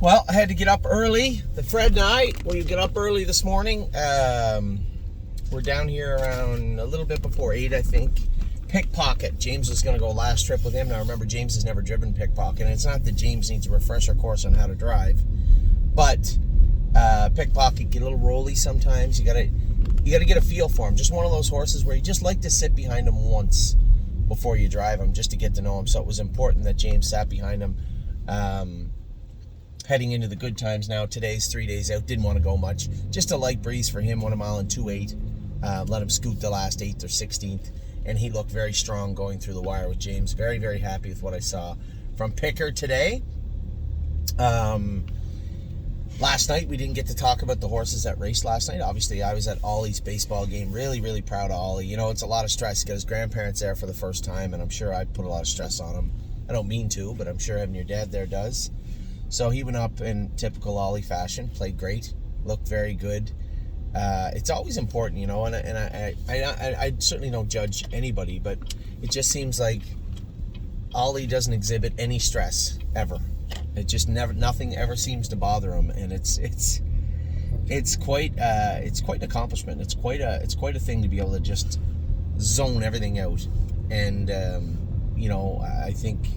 Well, I had to get up early. The Fred and I, we get up early this morning. We're down here around a little bit before 8, I think. Pickpocket. James was going to go last trip with him. Now, remember, James has never driven pickpocket. And it's not that James needs a refresher course on how to drive. But pickpocket get a little rolly sometimes. You gotta get a feel for him. Just one of those horses where you just like to sit behind him once before you drive him, just to get to know him. So it was important that James sat behind him. Heading into the good times now. Today's 3 days out. Didn't want to go much. Just a light breeze for him. 1 mile and 2.8. Let him scoot the last 8th or 16th. And he looked very strong going through the wire with James. Very, very happy with what I saw from Picker today. Last night, we didn't get to talk about the horses that raced last night. Obviously, I was at Ollie's baseball game. Really, really proud of Ollie. You know, it's a lot of stress. He got his grandparents there for the first time, and I'm sure I put a lot of stress on him. I don't mean to, but I'm sure having your dad there does. So he went up in typical Ollie fashion, played great, looked very good. It's always important, you know, and I certainly don't judge anybody, but it just seems like Ollie doesn't exhibit any stress ever. It just nothing ever seems to bother him, and it's quite an accomplishment. It's quite a thing to be able to just zone everything out, and you know, I think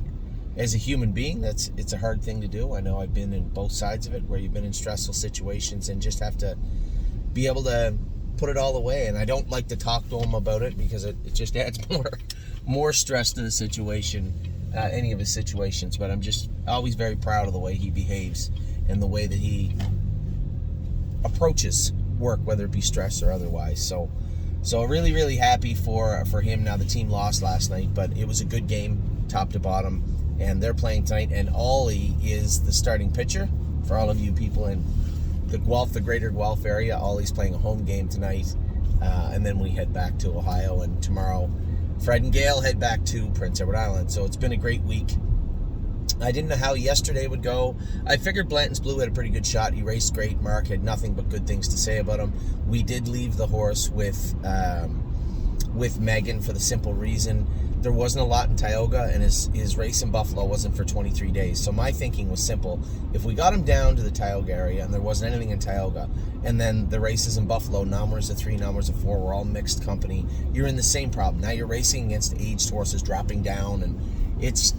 as a human being, it's a hard thing to do. I know I've been in both sides of it, where you've been in stressful situations and just have to be able to put it all away. And I don't like to talk to him about it because it just adds more stress to the situation, any of his situations. But I'm just always very proud of the way he behaves and the way that he approaches work, whether it be stress or otherwise. So really, really happy for him. Now, the team lost last night, but it was a good game, top to bottom. And they're playing tonight, and Ollie is the starting pitcher. For all of you people in the greater Guelph area, Ollie's playing a home game tonight, and then we head back to Ohio, and tomorrow Fred and Gail head back to Prince Edward Island. So it's been a great week. I didn't know how yesterday would go. I figured Blanton's Blue had a pretty good shot. He raced great. Mark had nothing but good things to say about him. We did leave the horse with Megan for the simple reason there wasn't a lot in Tioga, and his race in Buffalo wasn't for 23 days. So my thinking was simple. If we got him down to the Tioga area and there wasn't anything in Tioga, and then the races in Buffalo, numbers of 3, numbers of 4, were all mixed company, you're in the same problem. Now you're racing against aged horses dropping down, and it's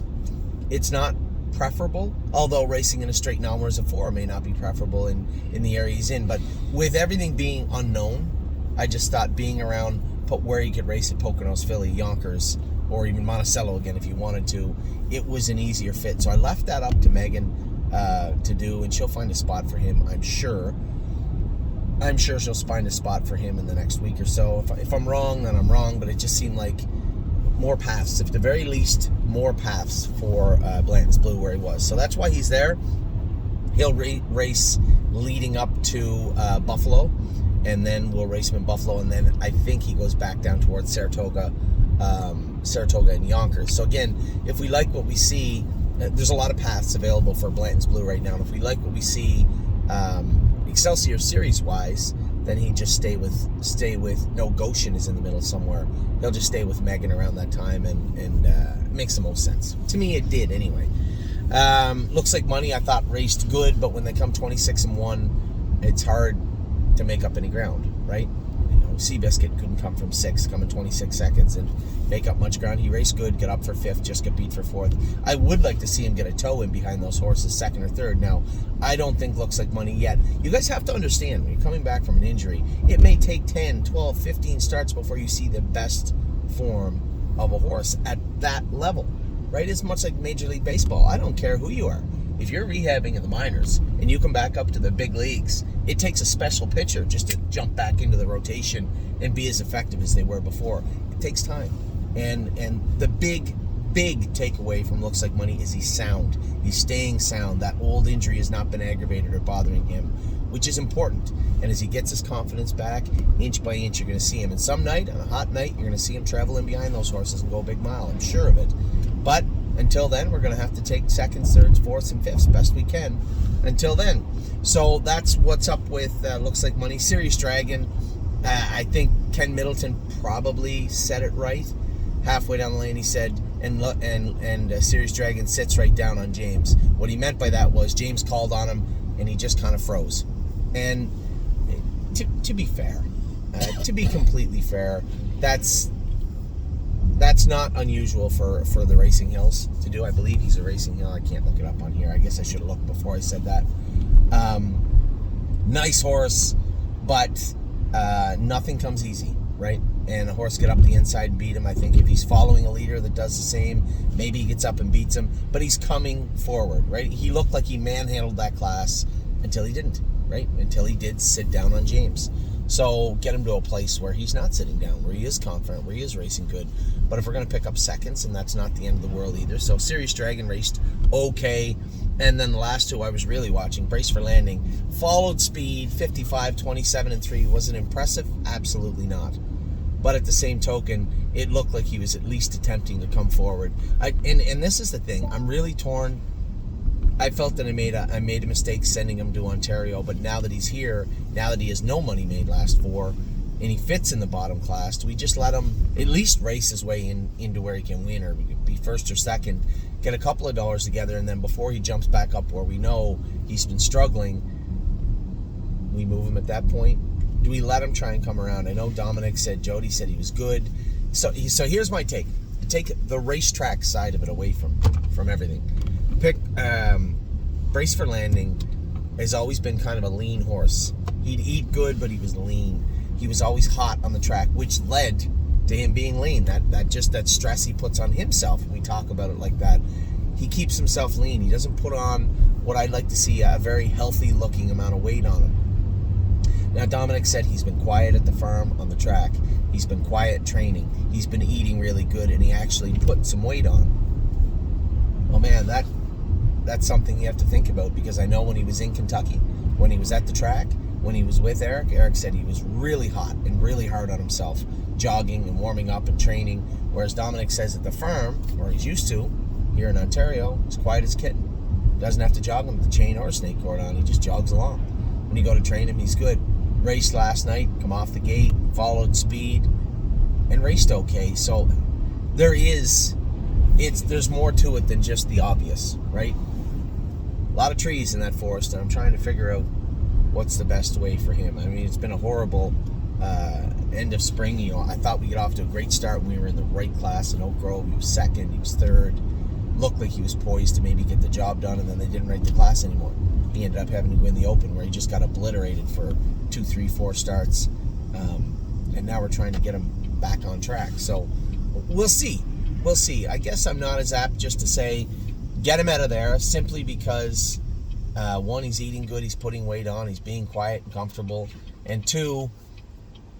not preferable, although racing in a straight numbers of 4 may not be preferable in the area he's in. But with everything being unknown, I just thought being around where you could race at Poconos, Philly, Yonkers, or even Monticello again if you wanted to, it was an easier fit. So I left that up to Megan to do, and she'll find a spot for him, I'm sure. I'm sure she'll find a spot for him in the next week or so. If I'm wrong, then I'm wrong, but it just seemed like more paths, at the very least, more paths for Blandon's Blue where he was. So that's why he's there. He'll race leading up to Buffalo, and then we'll race him in Buffalo, and then I think he goes back down towards Saratoga and Yonkers. So again, if we like what we see, there's a lot of paths available for Blanton's Blue right now, and if we like what we see Excelsior Series wise, then he just stay with no, Goshen is in the middle somewhere. He'll just stay with Megan around that time, and it makes the most sense. To me, it did anyway. Looks Like Money, I thought raced good, but when they come 26-1, it's hard to make up any ground, right? You know, Seabiscuit couldn't come from 6th, come in 26 seconds and make up much ground. He raced good, got up for 5th, just got beat for 4th. I would like to see him get a toe in behind those horses, 2nd or 3rd. Now, I don't think Looks Like Money yet. You guys have to understand, when you're coming back from an injury, it may take 10, 12, 15 starts before you see the best form of a horse at that level, right? It's much like Major League Baseball. I don't care who you are. If you're rehabbing in the minors and you come back up to the big leagues, it takes a special pitcher just to jump back into the rotation and be as effective as they were before. It takes time. And the big takeaway from Looks Like Money is he's sound. He's staying sound. That old injury has not been aggravated or bothering him, which is important. And as he gets his confidence back, inch by inch, you're going to see him. And some night, on a hot night, you're going to see him travel in behind those horses and go a big mile. I'm sure of it. But until then, we're going to have to take 2nd, 3rd, 4th, and 5th best we can until then. So that's what's up with Looks Like Money. Sirius Dragon, I think Ken Middleton probably said it right. Halfway down the lane, he said, and Sirius Dragon sits right down on James. What he meant by that was James called on him, and he just kind of froze. And to be fair, to be completely fair, that's not unusual for the Racing Hills to do. I believe he's a Racing Hill. I can't look it up on here. I guess I should have looked before I said that. Nice horse, but nothing comes easy, right? And a horse get up the inside and beat him. I think if he's following a leader that does the same, maybe he gets up and beats him. But he's coming forward, right? He looked like he manhandled that class until he didn't, right? Until he did sit down on James. So get him to a place where he's not sitting down, where he is confident, where he is racing good. But if we're going to pick up seconds, and that's not the end of the world either. So Sirius Dragon raced okay. And then the last two I was really watching, Brace for Landing, followed speed, 55, 27, and 3. Was it impressive? Absolutely not. But at the same token, it looked like he was at least attempting to come forward. And this is the thing. I'm really torn. I felt that I made a mistake sending him to Ontario, but now that he's here, now that he has no money made last 4, and he fits in the bottom class, do we just let him at least race his way into where he can win, or be first or second, get a couple of dollars together, and then before he jumps back up where we know he's been struggling, we move him at that point? Do we let him try and come around? I know Dominic said, Jody said he was good. So here's my take. Take the racetrack side of it away from everything. Pick Brace for Landing has always been kind of a lean horse. He'd eat good, but he was lean. He was always hot on the track, which led to him being lean. That stress he puts on himself. We talk about it like that. He keeps himself lean. He doesn't put on what I'd like to see, a very healthy looking amount of weight on him. Now, Dominic said he's been quiet at the farm on the track. He's been quiet training. He's been eating really good, and he actually put some weight on. Oh man, that's something you have to think about, because I know when he was in Kentucky, when he was at the track, when he was with Eric said he was really hot and really hard on himself, jogging and warming up and training, whereas Dominic says at the farm, where he's used to, here in Ontario, he's quiet as a kitten. Doesn't have to jog him with the chain or a snake cord on, he just jogs along. When you go to train him, he's good. Raced last night, come off the gate, followed speed, and raced okay. So there's more to it than just the obvious, right? A lot of trees in that forest, and I'm trying to figure out what's the best way for him. I mean, it's been a horrible end of spring. You know, I thought we got off to a great start when we were in the right class in Oak Grove. He was second, he was third. Looked like he was poised to maybe get the job done, and then they didn't rate the class anymore. He ended up having to win the Open, where he just got obliterated for 2, 3, 4 starts. And now we're trying to get him back on track. So we'll see. We'll see. I guess I'm not as apt just to say get him out of there, simply because, 1, he's eating good, he's putting weight on, he's being quiet and comfortable. And 2,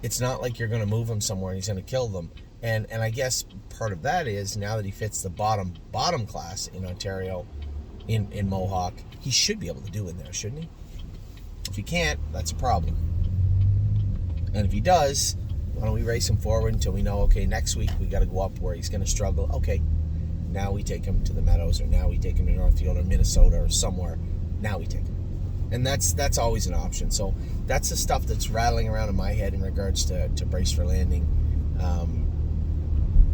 it's not like you're going to move him somewhere and he's going to kill them. And I guess part of that is, now that he fits the bottom class in Ontario, in Mohawk, he should be able to do in there, shouldn't he? If he can't, that's a problem. And if he does, why don't we race him forward until we know, okay, next week we got to go up where he's going to struggle. Okay, now we take him to the Meadows, or now we take him to Northfield or Minnesota or somewhere. Now we take him. And that's always an option. So that's the stuff that's rattling around in my head in regards to Brace for Landing.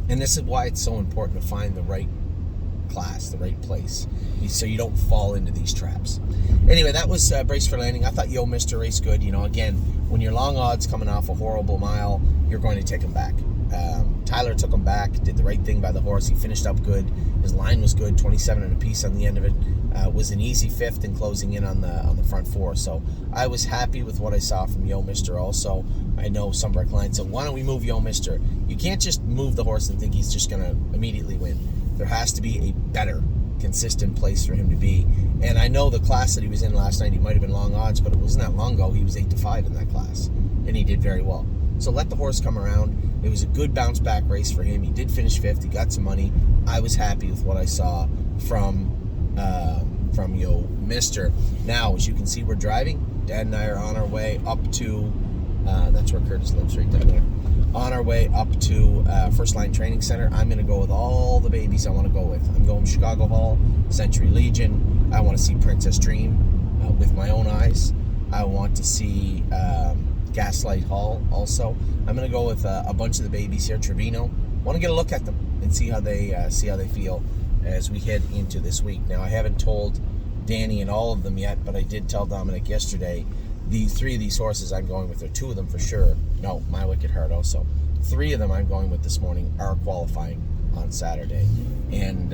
And this is why it's so important to find the right class, the right place, so you don't fall into these traps. Anyway, that was Brace for Landing. I thought Yo Mister raced good. You know, again, when you're long odds coming off a horrible mile, you're going to take him back. Tyler took him back, did the right thing by the horse. He finished up good. His line was good, 27 and a piece on the end of it. Was an easy 5th and closing in on the front 4. So I was happy with what I saw from Yo Mister. Also, I know some of our clients said, why don't we move Yo Mister? You can't just move the horse and think he's just going to immediately win. There has to be a better, consistent place for him to be. And I know the class that he was in last night, he might have been long odds, but it wasn't that long ago. He was 8-5 in that class, and he did very well. So let the horse come around. It was a good bounce back race for him. He did finish 5th. He got some money. I was happy with what I saw from Yo Mister. Now, as you can see, we're driving. Dad and I are on our way up to, that's where Curtis lives, right down there. On our way up to First Line Training Center. I'm going to go with all the babies I want to go with. I'm going Chicago Hall, Century Legion. I want to see Princess Dream with my own eyes. I want to see Gaslight Hall also. I'm going to go with a bunch of the babies here. Trevino. Want to get a look at them. and see how they feel as we head into this week. Now, I haven't told Danny and all of them yet, but I did tell Dominic yesterday. The 3 of these horses I'm going with, or 2 of them for sure. No, My Wicked Heart also. 3 of them I'm going with this morning are qualifying on Saturday, and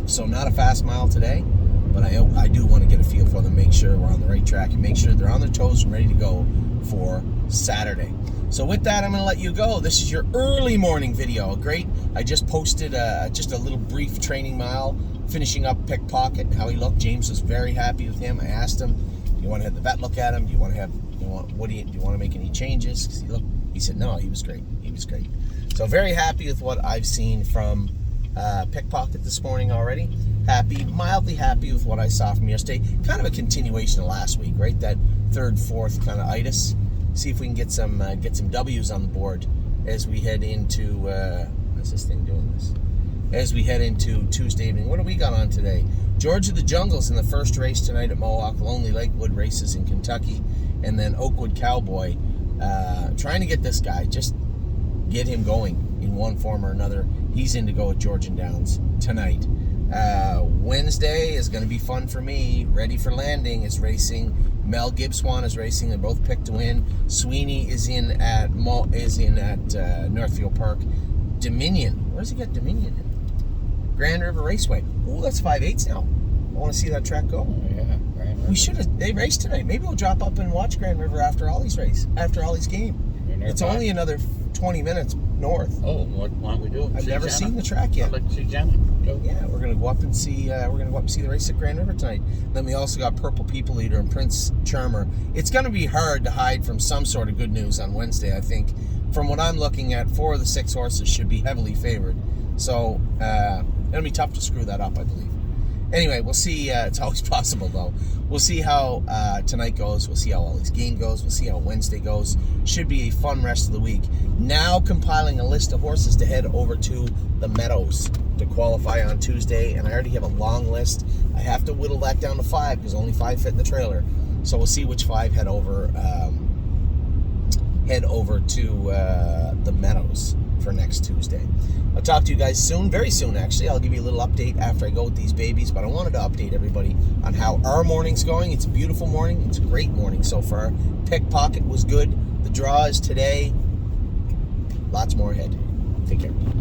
so not a fast mile today, but I do want to get a feel for them, make sure we're on the right track, and make sure they're on their toes and ready to go for Saturday. So with that, I'm going to let you go. This is your early morning video. Great. I just posted just a little brief training mile, finishing up Pickpocket and how he looked. James was very happy with him. I asked him, do you want to have the vet look at him? Do you want to make any changes? Because he said no, he was great. He was great. So very happy with what I've seen from Pickpocket this morning already. Mildly happy with what I saw from yesterday. Kind of a continuation of last week, right? That 3rd, 4th kind of itis. See if we can get some W's on the board as we head into how's this thing doing this? As we head into Tuesday evening. What do we got on today? George of the Jungles in the first race tonight at Mohawk. Lonely Lakewood races in Kentucky, and then Oakwood Cowboy. Trying to get this guy, just get him going in one form or another. He's in to go at Georgian Downs tonight. Wednesday is going to be fun for me. Ready for Landing is racing. Mel Gibbswan is racing. They're both picked to win. Sweeney is in at Northfield Park. Dominion. Where's he got Dominion in? Grand River Raceway. Oh, that's 5/8 now. I want to see that track go. Oh, yeah, Grand River. We should have. They raced tonight. Maybe we'll drop up and watch Grand River after Ollie's race. After Ollie's game. It's only another 20 minutes north. Oh, why don't we do it? I've never seen the track yet. I'd like to see Jenna. Yeah, we're gonna go up and see. The race at Grand River tonight. Then we also got Purple People Eater and Prince Charmer. It's gonna be hard to hide from some sort of good news on Wednesday. I think, from what I'm looking at, 4 of the 6 horses should be heavily favored. So it'll be tough to screw that up, I believe. Anyway, we'll see. It's always possible, though. We'll see how tonight goes. We'll see how Ollie's game goes. We'll see how Wednesday goes. Should be a fun rest of the week. Now compiling a list of horses to head over to the Meadows to qualify on Tuesday, and I already have a long list. I have to whittle that down to 5 because only 5 fit in the trailer. So we'll see which 5 head over to the Meadows for next Tuesday. I'll talk to you guys soon, very soon actually. I'll give you a little update after I go with these babies, but I wanted to update everybody on how our morning's going. It's a beautiful morning. It's a great morning so far. Pickpocket was good. The draw is today. Lots more ahead. Take care.